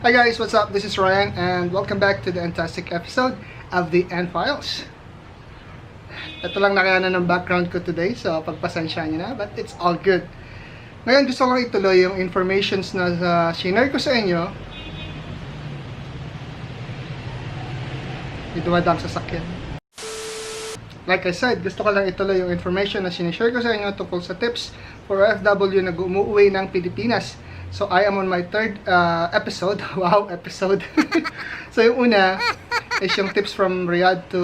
Hi guys, what's up? This is Ryan and welcome back to the fantastic episode of the End Files. Ito lang nakayanan ng background ko today, so pagpasensya nyo na, but it's all good. Ngayon gusto ko ituloy yung informations na sinare ko sa inyo. May dumadang sasakyan. Like I said, gusto ko lang ituloy yung information na sinishare ko sa inyo tungkol sa tips for OFW na umuwi ng Pilipinas. So, I am on my third episode. Wow, episode. So, yung una is yung tips from Riyadh to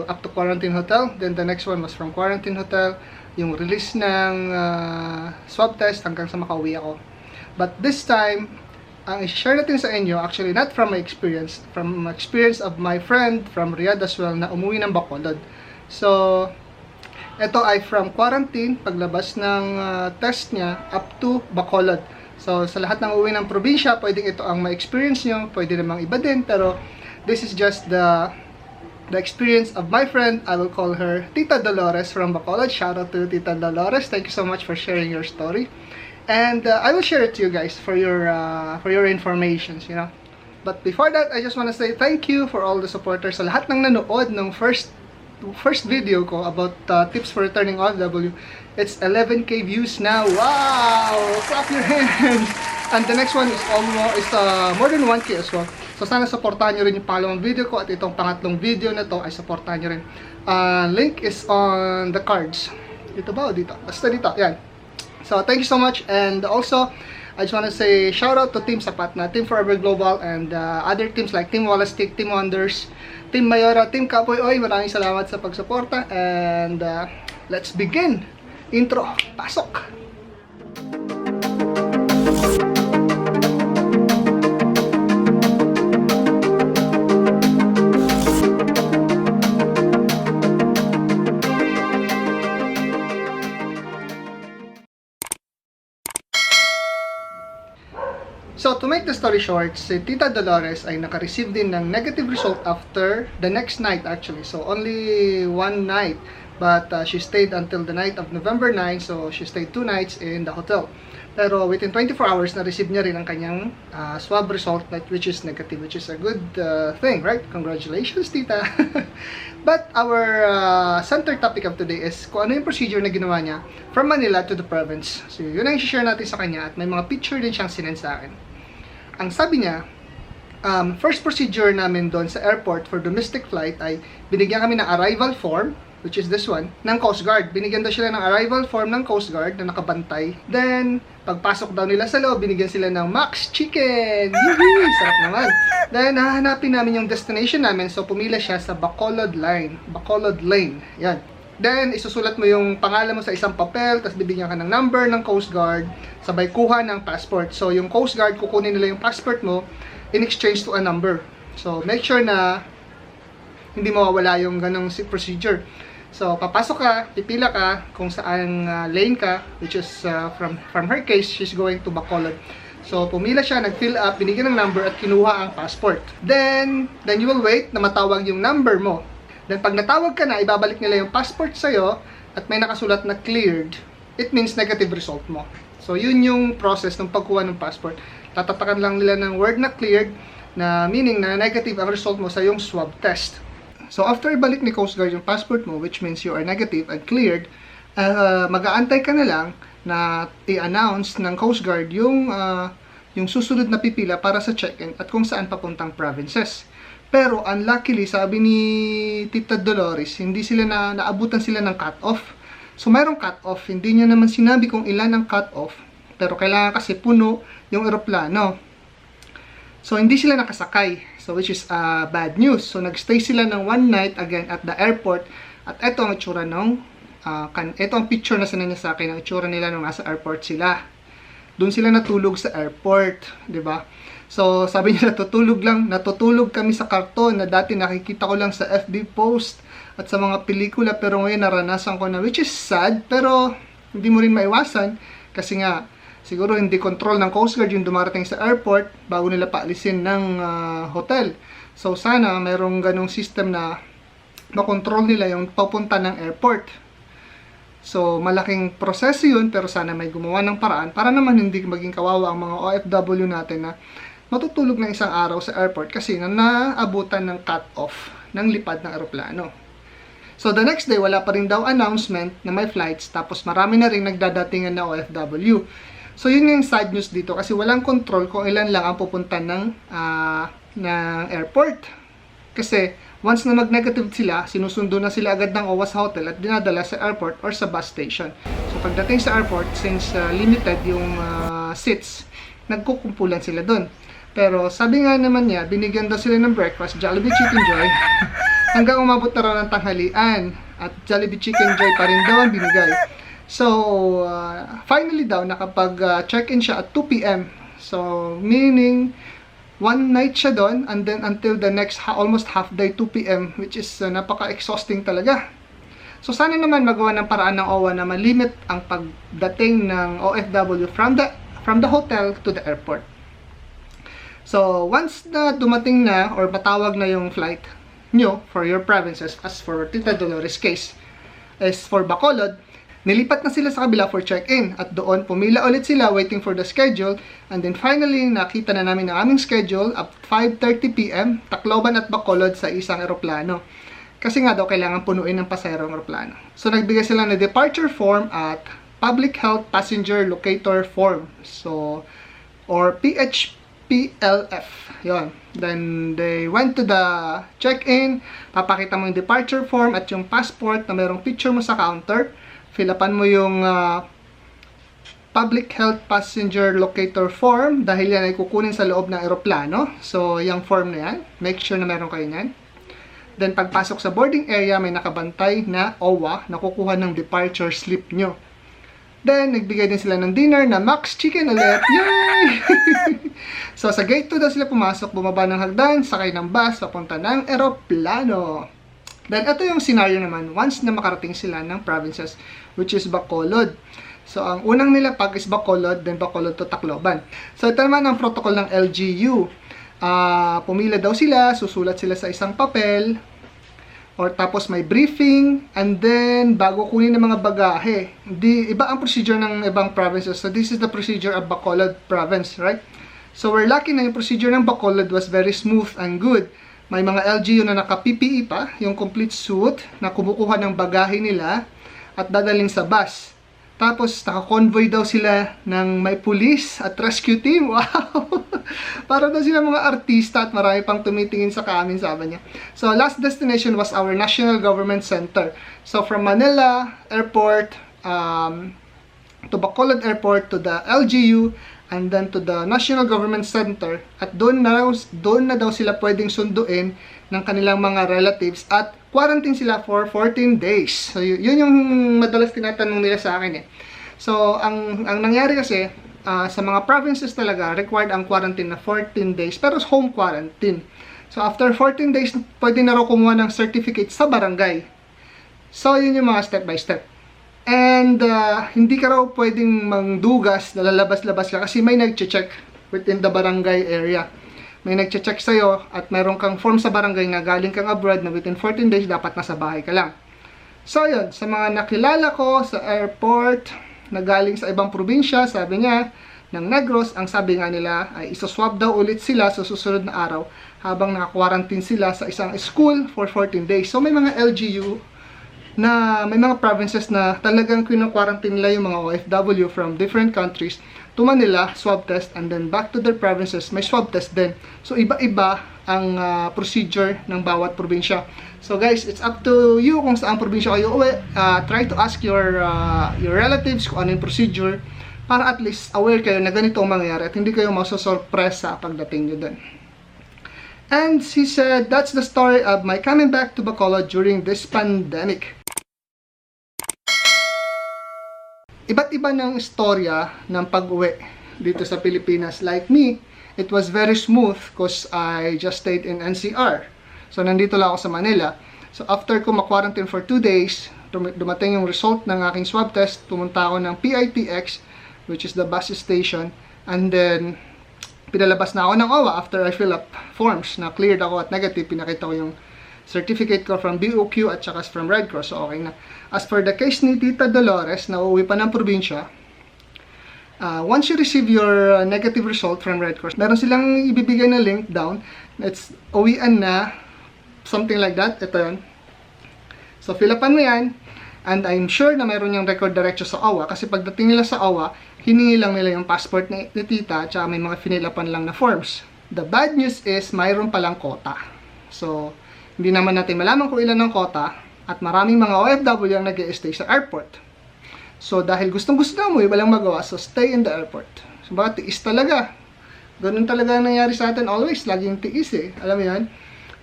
up to quarantine hotel. Then, the next one was from quarantine hotel. Yung release ng swab test hanggang sa makauwi ako. But this time, ang i-share natin sa inyo, actually not from my experience, from experience of my friend from Riyadh as well na umuwi ng Bacolod. So, ito ay from quarantine, paglabas ng test niya up to Bacolod. So, sa lahat ng uwi ng probinsya, pwedeng ito ang ma-experience nyo, pwede namang iba din, pero this is just the experience of my friend. I will call her Tita Dolores from Bacolod. Shout out to Tita Dolores. Thank you so much for sharing your story. And I will share it to you guys for your informations, you know. But before that, I just want to say thank you for all the supporters. Sa lahat ng nanood ng first video ko about tips for returning OFW. It's 11k views now. Wow! Clap your hands! And the next one is almost more than 1k as well. So sana supportahan nyo rin yung pangalawang video ko at itong pangatlong video na to ay supportahan nyo rin. Link is on the cards. Dito ba o dito? Basta dito. Yan. So thank you so much. And also, I just want to say shout out to Team Sapat na, Team Forever Global, and other teams like Team Wallastick, Team Wonders, Team Mayora, Team Kapoy Oy. Maraming salamat sa pagsuporta. And let's begin. Intro. Pasok! So, to make the story short, si Tita Dolores ay naka-receive din ng negative result after the next night actually. So, only one night. But she stayed until the night of November 9, so she stayed 2 nights in the hotel. Pero within 24 hours, na-receive niya rin ang kanyang swab result, which is negative, which is a good thing, right? Congratulations, Tita! But our center topic of today is kung ano yung procedure na ginawa niya from Manila to the province. So, yun ang i-share natin sa kanya at may mga picture din siyang sinend sa akin. Ang sabi niya, first procedure namin doon sa airport for domestic flight ay binigyan kami ng arrival form, which is this one, ng Coast Guard. Binigyan daw sila ng arrival form ng Coast Guard na nakabantay. Then, pagpasok daw nila sa loob, binigyan sila ng Max Chicken! Yee! Sarap naman! Then, hahanapin namin yung destination namin. So, pumila siya sa Bacolod Lane. Yan. Then, isusulat mo yung pangalan mo sa isang papel, tapos bibigyan ka ng number ng Coast Guard, sabay kuha ng passport. So, yung Coast Guard, kukunin nila yung passport mo in exchange to a number. So, make sure na hindi mawawala yung ganong procedure. So, papasok ka, pipila ka kung saan lane ka, which is from her case, she's going to Bacolod. So, pumila siya, nag-fill up, binigyan ng number at kinuha ang passport. Then you will wait na matawag yung number mo. Then, pag natawag ka na, ibabalik nila yung passport sa'yo at may nakasulat na cleared. It means negative result mo. So, yun yung process ng pagkuha ng passport. Tatatakan lang nila ng word na cleared, na meaning na negative ang result mo sa yung swab test. So, after ibalik ni Coast Guard yung passport mo, which means you are negative and cleared, mag-aantay ka na lang na i-announce ng Coast Guard yung susunod na pipila para sa check-in at kung saan papuntang provinces. Pero, unluckily, sabi ni Tita Dolores, hindi sila naabutan sila ng cut-off. So, mayroong cut-off. Hindi niya naman sinabi kung ilan ang cut-off, pero kailangan kasi puno yung eroplano. So, hindi sila nakasakay. So, which is bad news. So, nagstay sila ng 1 night again at the airport. At ito ang itsura nung, ito ang picture na sinanya sa akin, ang itsura nila nung nasa airport sila. Doon sila natulog sa airport, di ba? So, sabi nila, natutulog kami sa karton na dati nakikita ko lang sa FB post at sa mga pelikula, pero ngayon naranasan ko na, which is sad, pero hindi mo rin maiwasan kasi nga, siguro hindi control ng Coast Guard yung dumarating sa airport bago nila paalisin ng hotel. So sana mayroong ganong system na makontrol nila yung papunta ng airport. So malaking proseso yun, pero sana may gumawa ng paraan para naman hindi maging kawawa ang mga OFW natin na matutulog ng isang araw sa airport kasi naabutan ng cut-off ng lipad ng eroplano. So the next day, wala pa rin daw announcement na may flights, tapos marami na rin nagdadatingan na OFW. So yun yung side news dito kasi walang control kung ilan lang ang pupunta ng airport. Kasi once na mag-negative sila, sinusundo na sila agad ng OWA sa hotel at dinadala sa airport or sa bus station. So pagdating sa airport, since limited yung seats, nagkukumpulan sila doon. Pero sabi nga naman niya, binigyan daw sila ng breakfast, Jollibee Chicken Joy, hanggang umabot na raw ng tanghalian. At Jollibee Chicken Joy pa rin daw ang binigay. So, finally daw, nakapag-check-in siya at 2 p.m. So, meaning, one night siya doon, and then until the next almost half day, 2 p.m., which is napaka-exhausting talaga. So, sana naman magawa ng paraan ng OWA na malimit ang pagdating ng OFW from the hotel to the airport. So, once na dumating na or matawag na yung flight nyo for your provinces, as for Tita Dolores case, as for Bacolod, nilipat na sila sa kabila for check-in at doon pumila ulit sila waiting for the schedule, and then finally nakita na namin ang aming schedule at 5:30 p.m. Tacloban at Bacolod sa isang eroplano. Kasi nga daw kailangan punuin ng pasahero ang eroplano. So, nagbigay sila ng departure form at Public Health Passenger Locator Form. So, or PLF. Yon. Then, they went to the check-in. Papakita mo yung departure form at yung passport na mayroong picture mo sa counter. Fill-upan mo yung Public Health Passenger Locator Form dahil yan ay kukunin sa loob ng aeroplano. So, yung form na yan. Make sure na meron kayo yan. Then, pagpasok sa boarding area, may nakabantay na OWA na kukuha ng departure slip nyo. Then, nagbigay din sila ng dinner na Max Chicken ulit. Yay! So, sa gate 2 daw sila pumasok, bumaba ng hagdan, sakay ng bus, papunta ng eroplano. Then, ito yung scenario naman, once na makarating sila ng provinces, which is Bacolod. So, ang unang nilapag is Bacolod, then Bacolod to Tacloban. So, ito naman ang protocol ng LGU. Pumila daw sila, susulat sila sa isang papel, or tapos may briefing, and then bago kunin ng mga bagahe. Iba ang procedure ng ibang provinces. So this is the procedure of Bacolod province, right? So we're lucky na yung procedure ng Bacolod was very smooth and good. May mga LGU na naka-PPE pa, yung complete suit, na kumukuha ng bagahe nila at dadaling sa bus. Tapos naka-convoy daw sila ng may police at rescue team. Wow! Para daw sila mga artista at marami pang tumitingin sa amin, sabi niya. So, last destination was our National Government Center. So, from Manila Airport to Bacolod Airport to the LGU and then to the National Government Center. At doon na daw sila pwedeng sunduin ng kanilang mga relatives at quarantine sila for 14 days. So, yun yung madalas tinatanong nila sa akin eh. So, ang nangyari kasi, sa mga provinces talaga, required ang quarantine na 14 days, pero home quarantine. So, after 14 days, pwede na raw kumuha ng certificate sa barangay. So, yun yung mga step by step. And, hindi ka raw pwedeng mangdugas na lalabas-labas ka kasi may nag-check within the barangay area. May nag-check sa'yo at mayroon kang form sa barangay na galing kang abroad na within 14 days, dapat nasa bahay ka lang. So, yun. Sa mga nakilala ko sa airport, na galing sa ibang probinsya, sabi niya, ng Negros, ang sabi nga nila ay isoswab daw ulit sila sa susunod na araw habang naka-quarantine sila sa isang school for 14 days. So may mga LGU na may mga provinces na talagang kino-quarantine nila yung mga OFW from different countries to Manila, swab test, and then back to their provinces, may swab test din. So iba-iba ang procedure ng bawat probinsya. So guys, it's up to you kung saan probinsya kayo uwi. Try to ask your relatives kung ano yung procedure para at least aware kayo na ganito ang mangyayari at hindi kayo masosurpresa pagdating nyo dun. And she said, that's the story of my coming back to Bacolod during this pandemic. Iba't iba ng istorya ng pag-uwi dito sa Pilipinas. Like me, it was very smooth because I just stayed in NCR. So, nandito lang ako sa Manila. So, after ko ma-quarantine for 2 days, dumating yung result ng aking swab test. Pumunta ako ng PITX, which is the bus station. And then, pinalabas na ako ng OWA after I fill up forms na cleared ako at negative. Pinakita ko yung certificate ko from BOQ at saka from Red Cross. So, okay na. As for the case ni Tita Dolores, na uuwi pa ng probinsya, Once you receive your negative result from Red Cross, meron silang ibibigay na link down. It's uwian na, something like that. Ito yun. So, fill upan mo yan. And I'm sure na meron yung record diretso sa OWA. Kasi pagdating nila sa OWA, hiningi lang nila yung passport ni Tita, tsaka may mga fill upan lang na forms. The bad news is, mayroon palang quota. So, hindi naman natin malaman kung ilan ang quota. At maraming mga OFW ang nag-i-stay sa airport. So, dahil gustong-gusto mo, walang magawa, so stay in the airport. So, baka tiis talaga. Ganun talaga ang nangyari sa atin always. Laging tiis eh. Alam mo yan?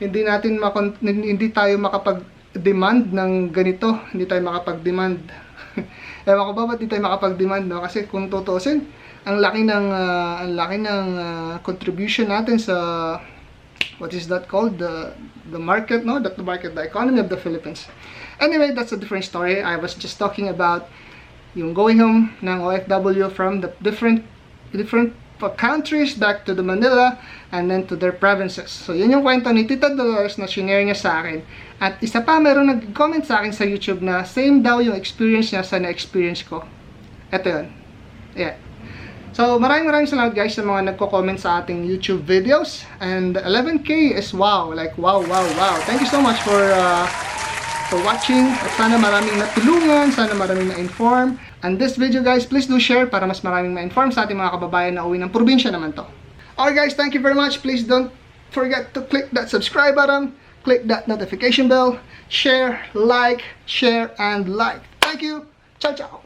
Hindi tayo makapag-demand ng ganito. Hindi tayo makapag-demand. Ewan ko ba, ba't hindi tayo makapag-demand, no? Kasi kung tutuusin, ang laki ng contribution natin sa, what is that called? The market, no? The market, the economy of the Philippines. Anyway, that's a different story. I was just talking about yung going home ng OFW from the different countries back to the Manila and then to their provinces. So, yun yung kwento ni Tita Dolores na shinare niya sa akin. At isa pa, meron nag-comment sa akin sa YouTube na same daw yung experience niya sa na-experience ko. Ito yun. Yeah. So, maraming salamat guys sa mga nagko-comment sa ating YouTube videos. And 11K is wow. Like, wow. Thank you so much for watching. At sana maraming natulungan, sana maraming na-inform. And this video guys, please do share para mas maraming ma-inform sa ating mga kababayan na uwi ng probinsya naman to. Alright guys, thank you very much. Please don't forget to click that subscribe button, click that notification bell, share, and like. Thank you. Ciao.